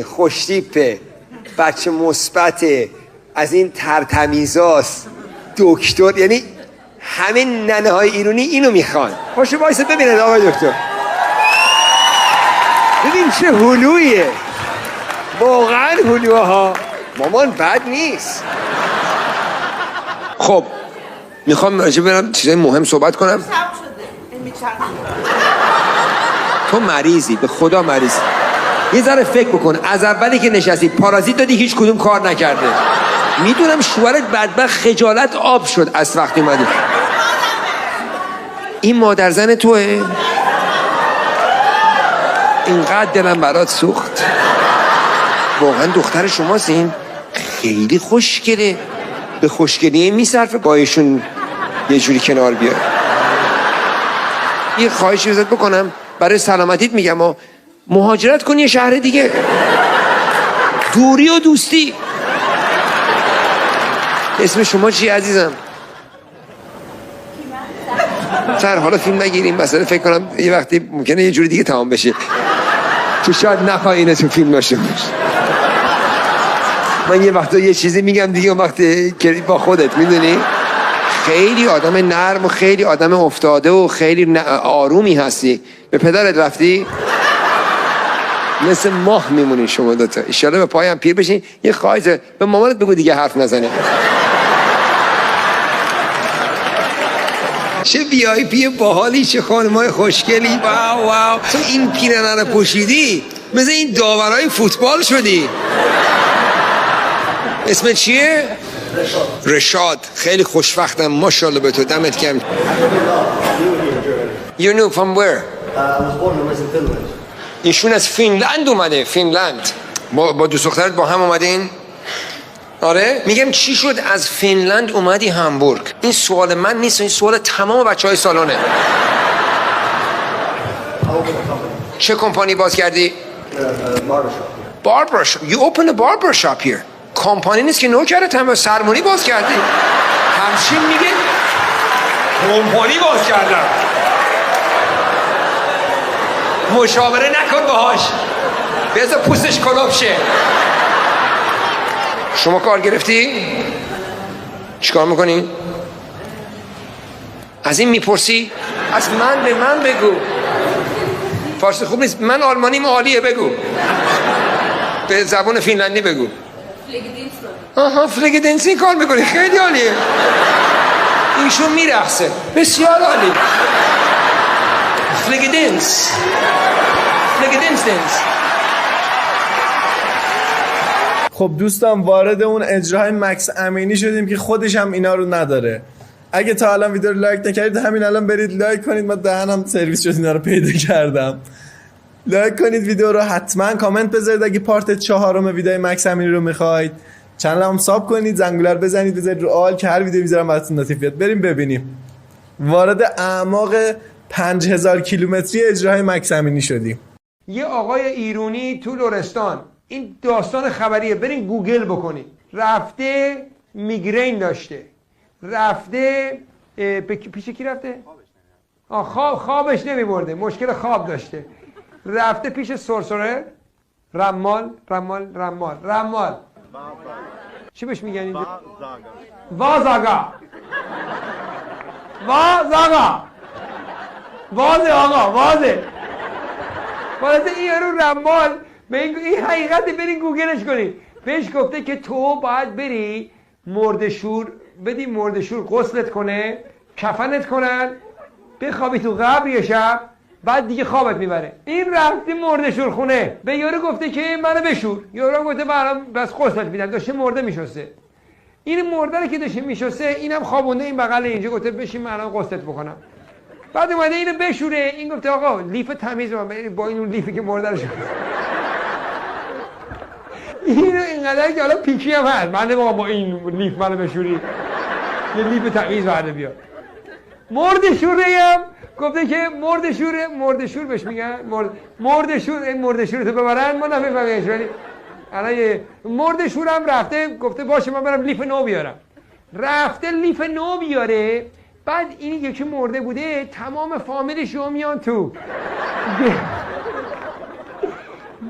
خوشتیپه، بچه مثبته، از این ترتمیزاست، دکتر، یعنی همه ننه های ایرانی اینو میخوان. پاشو وایسا ببینید آقای دکتر، ببین چه هلویه، واقعا هلوها. مامان بد نیست. خب میخوام راجع برم چیزای مهم صحبت کنم. تو مریضی، به خدا مریضی. یه ذره فکر بکن، از اولی که نشستی پارازیت دادی، هیچ کدوم کار نکرده. میدونم شوهرت بدبخت خجالت آب شد از وقتی اومدی. این مادر زن توه؟ اینقدر دلم برات سوخت. واقعا دختر شماست این؟ خیلی خوشگله. به خوشگلی میصرفه با ایشون یه جوری کنار بیاد. یه خواهشی ازت بکنم برای سلامتیت میگم، مهاجرت کن یه شهر دیگه. دوری و دوستی. اسم شما چی عزیزم؟ سر حالا فیلم نگیریم، مثلا فکر کنم یه وقتی ممکنه یه جوری دیگه تمام بشه، تو شاید نخواه اینه تو فیلم باشه. من یه وقتا یه چیزی میگم دیگه، اون وقتی که با خودت میدونی. خیلی آدم نرم و خیلی آدم افتاده و خیلی آرومی هستی. به پدرت رفتی؟ مثل ماه میمونی شما دوتا. ایشالا به پایم پیر بشین. یه خواهشه به مامانت بگو دیگه حرف نزنه. چه وی آی پی باحالی، چه خانمای خوشگلی. واو واو. تو این پیرنه رو پوشیدی مثل این داورای فوتبال شدی. اسمت چیه؟ رشاد. خیلی خوشوقتم، ماشاءالله به تو، دمت گرم. You knew from where? I was born and raised in Finland. ایشون از فینلند اومده. فینلند. با دو دخترت با هم اومدین؟ آره؟ میگم چی شد از فینلند اومدی همبورگ؟ این سوال من نیست، این سوال تمام بچهای سالانه. چه کمپانی باز کردی؟ Barber shop. You opened a barber shop here. کمپانی نیست که نوکرت هم سرمونی باز کردی. همچین میگه کمپانی باز کردم. مشاوره نکن باهاش، بذار پوستش کلوب شه. شما کار گرفتی؟ چیکار میکنی؟ از این میپرسی؟ از من به من بگو. فارسی خوب نیست. من آلمانیم عالیه، بگو. به زبان فینلندی بگو. آها، فلگدنسی کار میکنی، خیلی عالیه. ایشون میرقصه، بسیار عالی. فلگدنس دنس. خب دوستان، وارد اون اجراهای مکس امینی شدیم که خودش هم اینا رو نداره. اگه تا الان ویدیو رو لایک نکردید همین الان برید لایک کنید. من دهنم سرویس شد اینا رو پیدا کردم. لایک کنید ویدیو رو، حتما کامنت بذارید اگه پارت 4 ویدیو مکس امینی رو میخواید. چنلم ساب کنید، زنگوله رو بزنید، بذارید رو آل که هر ویدیو میذارم براتون نوتیفیکیشن بیاد. بریم ببینیم. وارد اعماق 5000 کیلومتری اجراهای مکس امینی شدیم. یه آقای ایرانی تو لرستان، این داستان خبریه، برین گوگل بکنید. رفته میگرین داشته، رفته پیش کی رفته؟ خوابش نمیبرده، مشکل خواب داشته. رفته پیش سرسره رمال. چی بهش میگن اینجا؟ وازاگا. وازه. واسه این یارو رمال به این حقیقت برین گوگلش کنید. بهش گفته که تو باید بری مردشور بدی، مردشور غسلت کنه، کفنت کنن، بخوابی تو قبر یه شب، بعد دیگه خوابت میبره. این رفتی مردشور خونه، به یارو گفته که منو بشور. یارو گفته برام بس غسلت میدم. داشته مرده میشسته. این مرده رو که داشته میشسته، اینم خوابونده این بغل اینجا، گفته بشین من الان غسلت بکنم. بعد اومده اینو بشوره. این گفته آقا لیف تمیز با این اون لیفی که مرده رو شد. اینو اینقدر که حالا پیکی هم هست. من با این لیف منو بشوری، یه لیف تمیز برده بیا. مردشوره هم گفته که مردشور بهش میگن مردشور تو ببرن ما نمیفهمیمش، ولی الان مردشور هم رفته گفته باشه من برم لیف نو بیارم. رفته لیف نو بیاره. بعد این یکی مرده بوده، تمام فامیلش رو میان تو.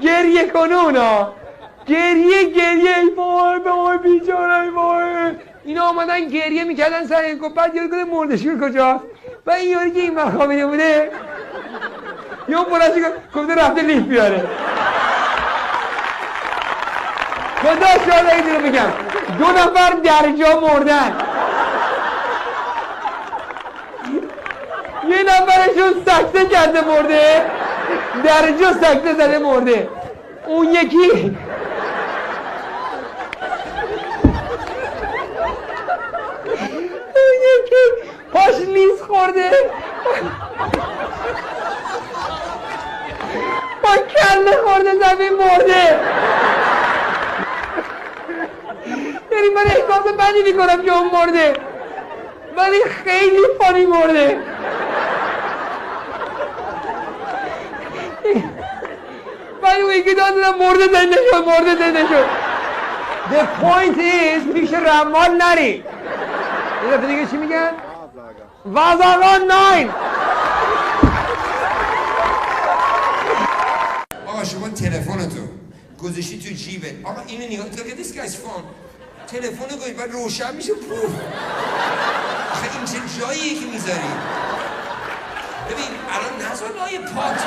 گریه کنونا گریه ای وای بیچاره ای وای. اینا آمدن گریه میکردن سر این گفت بعد یارو گفت مردشور کجاست و این یاری که این مقامی بوده یا بلنشی گفته رفته لیف بیاره. خدا شاید این رو بگم 2 نفر در جا مردن، یه نفرشون سکته کرده مرده، در جا سکته زده مرده، اون یکی پاش لیز خورده با کله خورده زمین مرده. یعنی من احساس بدی میکنم که اون مرده ولی خیلی فانی مرده. ولی اون یکی دادم مرده زنده شد. The point is پیش رمال نری. یه دفعه دیگه چی میگن؟ وازاگان 9. آقا شما تلفنتو گذاشتی تو جیبت، آقا اینو نگاه تو که this guy's phone، تلفن گوش بعد روشن میشه پوف. آخه این چه جاییه که میذاری؟ ببین الان نذار لای پات،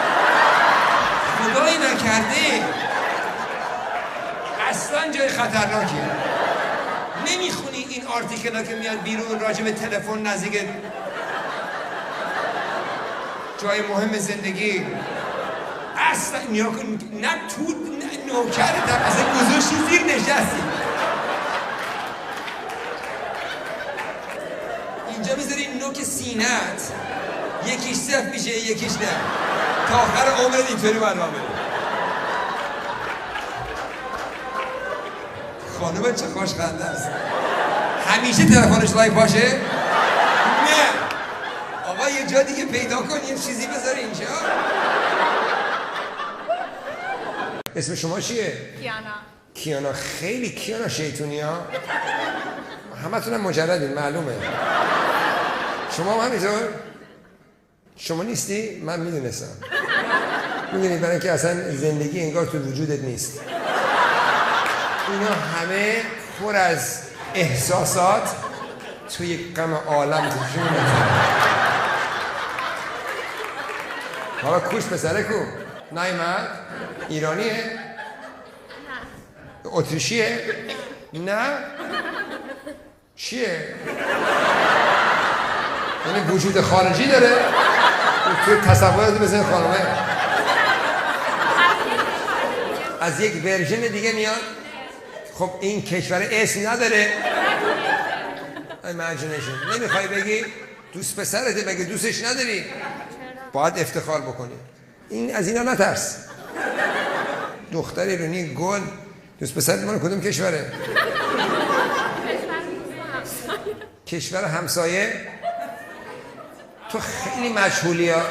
خدایی نکرده اصلا جای خطرناکیه. نمیخونی این آرتیکلا که میاد بیرون راجع به تلفن نزدیک جای مهم زندگی؟ اصلا نه تو نوکرتم اصلا گذاشتی زیر نشستی اینجا میذاری نوک سینت، یکیش صفر میشه یکیش نه، تا آخر عمرت اینطوری برنامه بری. خانومت چه خوشخنده است، همیشه تلفنش لای پاشه؟ نه آقا یه جا دیگه پیدا کن، یه چیزی بذار اینجا. اسم شما چیه؟ کیانا. خیلی کیانا شیطونی ها، همه تونم مجردین معلومه. شما هم همینطور؟ شما نیستی؟ من میدونستم. میدونید برای که اصلا زندگی انگار تو وجودت نیست. اینا همه پر از احساسات توی غم عالم تو جونت. حالا کوش پسره کو؟ نیامد؟ ایرانیه؟ اتریشیه؟ نه؟ چیه؟ یعنی وجود خارجی داره؟ توی تصورات مثل خانمه از یک ورژن دیگه میاد. خب این کشور اسم نداره؟ ایمیجینیشن. نمیخوای بگی دوست پسرته، بگی دوستش نداری؟ باید افتخار بکنی. این از اینا نترس. دختر ایرانی گل دوست پسرت مال کدوم کشوره؟ کشور همسایه. تو خیلی مشغولی ها،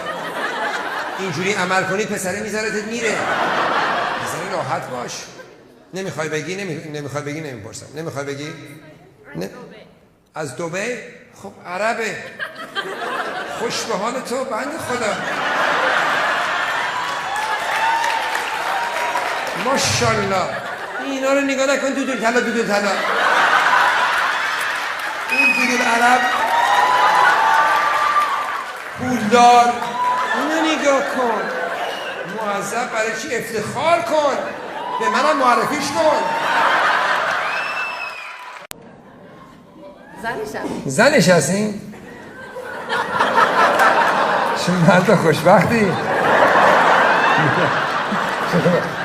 اینجوری عمل کنی پسره میذارتت میره. پسره راحت باش. نمیخوای بگی؟ نمیخوای بگی نمیپرسم. نمیخوای بگی؟ از دبی؟ خب عربه. خوش به حال تو بند خدا. ماشاءالله. اینا رو نگاه نکن، دودول طلا. اون دودول عرب پولدار، اینو نگاه کن. معذب برای چی؟ افتخار کن، به منم معرفیش کن. زنش هستین؟ شما مرد خوشبختی؟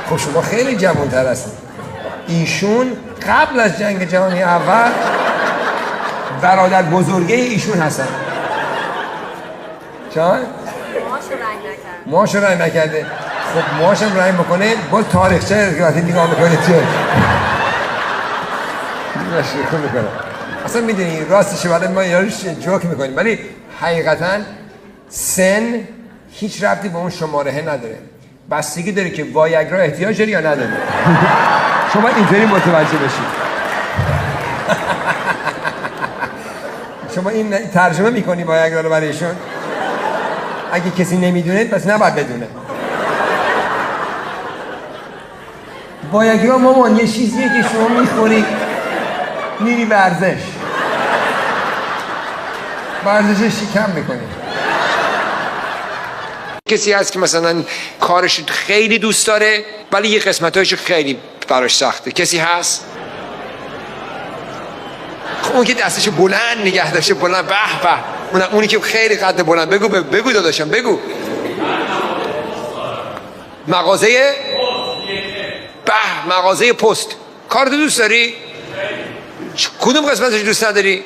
خب شما خیلی جوان‌تر هستین. ایشون قبل از جنگ جهانی اول برادر بزرگه ایشون هستن. چون؟ موهاشو رنگ نکرده. خب موهاشم رنگ بکنه باز تاریخچه که وقتی نگاه میکنه چه؟ شوخی میکنه. اصلا میدونی راستش ولی ما یاروش جوک میکنیم، ولی حقیقتا سن هیچ ربطی به اون شماره نداره. بستگی داره که وایگرا احتیاج داری یا نداری. شما اینطوری متوجه بشید. شما این ترجمه میکنی وایگرا رو برایشون؟ اگه کسی نمیدونه پس نباید بدونه. بایگی ها مامان یه چیزیه که شما میخوری میری ورزش شکم میکنی. کسی هست که مثلا کارش خیلی دوست داره ولی یه قسمتایش خیلی براش سخته؟ کسی هست؟ اون که دستش بلند نگه داشته، بلند به به، اونی که خیلی قد بلند. بگو داداشم بگو. مغازه پست. کار دوست داری؟ کدوم قسمتش دوست نداری؟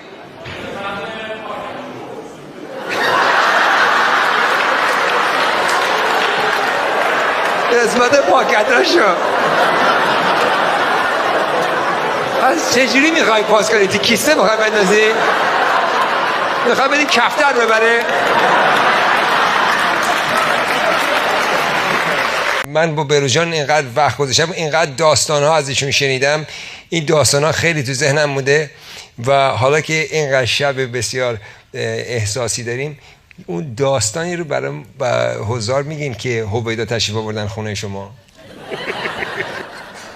قسمت پاکتاشو. پس چجوری میخوای پاس کنی؟ تی کیسه میخوای بندازی؟ میخوای بدی کفتر ببره؟ من با بروجان اینقدر وقت گذاشتم، اینقدر داستان‌ها از ایشون شنیدم، این داستان‌ها خیلی تو ذهنم بوده و حالا که اینقدر شب بسیار احساسی داریم، اون داستانی رو برای حضار میگین که هویدا تشریف آوردن خونه شما.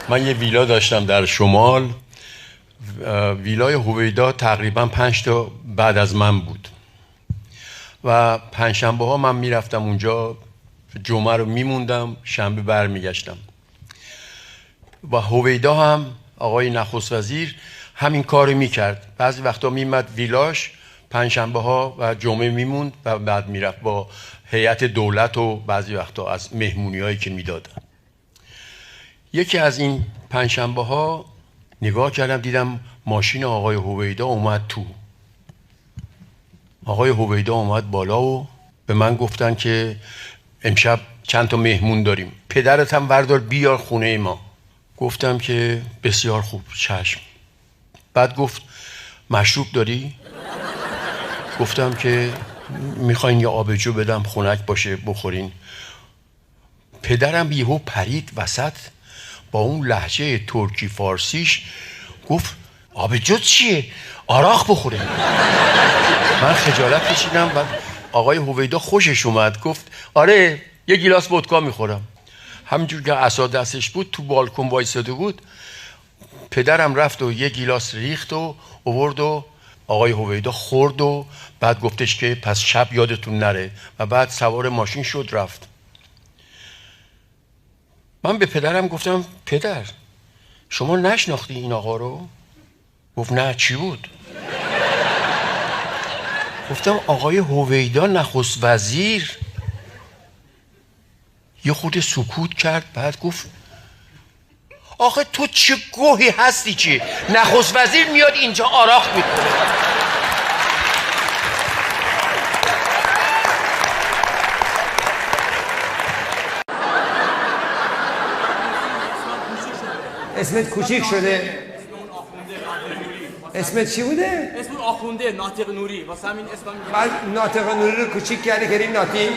من یه ویلا داشتم در شمال. ویلای هویدا تقریبا 5 تا بعد از من بود و پنجشنبه ها من میرفتم اونجا، جمعه رو میموندم، شنبه برمیگشتم. و هویدا هم آقای نخست وزیر همین کارو میکرد. بعضی وقتا میمد ویلاش، پنجشنبه ها و جمعه میموند و بعد میرفت با هیئت دولت و بعضی وقتا از مهمونی هایی که میدادن. یکی از این پنجشنبه ها نگاه کردم، دیدم ماشین آقای هویدا اومد تو. آقای هویدا اومد بالا و به من گفتن که امشب چند تا مهمون داریم، پدرت هم بردار بیار خونه ما. گفتم که بسیار خوب، چشم. بعد گفت مشروب داری؟ گفتم که میخواین یه آبجو بدم خنک باشه بخورین. پدرم یهو پرید وسط با اون لهجه ترکی فارسیش، گفت آبجو چیه؟ آراق بخوره. من خجالت کشیدم و آقای هویدا خوشش اومد، گفت آره یه گیلاس ودکا میخورم. همینجور که عصا دستش بود تو بالکن وایساده بود، پدرم رفت و یه گیلاس ریخت و آورد و آقای هویدا خورد و بعد گفتش که پس شب یادتون نره و بعد سوار ماشین شد رفت. من به پدرم گفتم پدر شما نشناختی این آقا رو؟ گفت نه، چی بود؟ گفتم آقای هویدا نخست وزیر. یه خود سکوت کرد، بعد گفت آخه تو چه گوهی هستی که نخست وزیر میاد اینجا آراق میکنه؟ اسمت کوچیک شده؟ اسمت چی بوده؟ اسم آخونده ناطق نوری، واسه همین اسم بعد ناطق نوری رو کوچیک کردی کردی ناطق؟